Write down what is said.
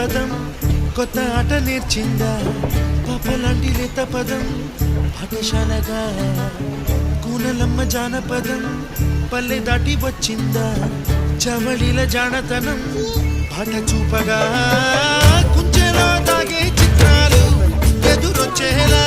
పదం కొత్త ఆట నేర్చిందా పాపలాంటి లేత పదం పాఠశాలగా కూనలమ్మ జానపదం పల్లె దాటి వచ్చిందా చవళిల జానతనం పాట చూపగా కుంచెలో తాగే చిత్రాలు ఎదురొచ్చేలా